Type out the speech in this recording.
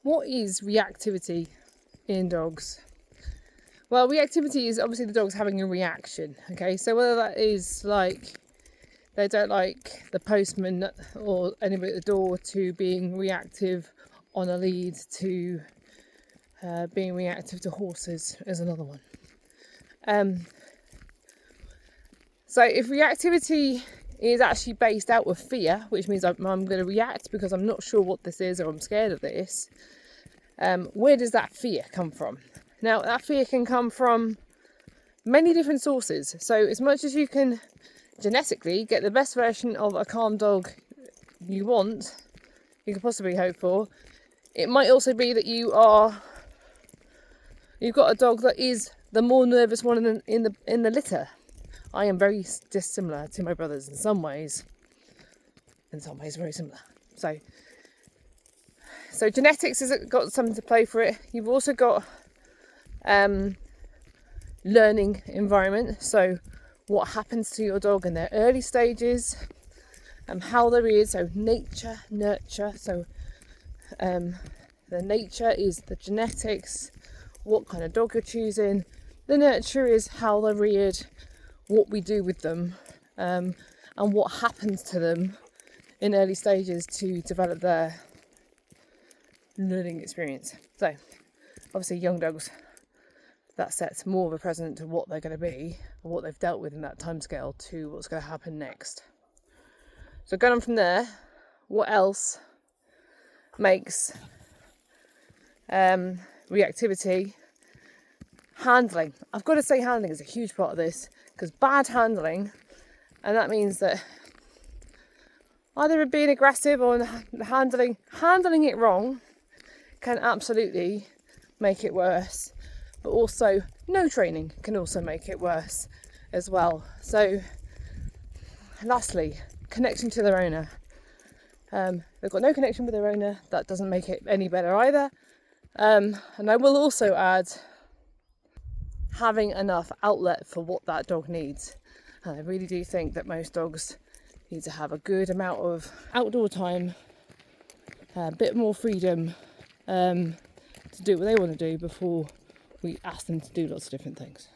What is reactivity in dogs? Well, reactivity is obviously the dog's having a reaction, okay? So whether that is like they don't like the postman or anybody at the door, to being reactive on a lead, to being reactive to horses is another one. So if reactivity is actually based out of fear, which means I'm going to react because I'm not sure what this is or I'm scared of this, where does that fear come from? Now, that fear can come from many different sources. So as much as you can genetically get the best version of a calm dog you could possibly hope for, it might also be that you've got a dog that is the more nervous one in the litter. I am very dissimilar to my brothers in some ways very similar. So genetics has got something to play for it. You've also got learning environment. So what happens to your dog in their early stages, how there is, so nature, nurture. So the nature is the genetics, what kind of dog you're choosing. The nurture is how they're reared, what we do with them, and what happens to them in early stages to develop their learning experience. So obviously young dogs, that sets more of a precedent to what they're going to be and what they've dealt with in that timescale to what's going to happen next. So going on from there, what else makes reactivity? Handling. I've got to say handling is a huge part of this, because bad handling, and that means that either being aggressive or handling it wrong, can absolutely make it worse. But also no training can also make it worse as well. So lastly, connection to their owner. They've got no connection with their owner, that doesn't make it any better either. And I will also add having enough outlet for what that dog needs. And I really do think that most dogs need to have a good amount of outdoor time, a bit more freedom to do what they want to do before we ask them to do lots of different things.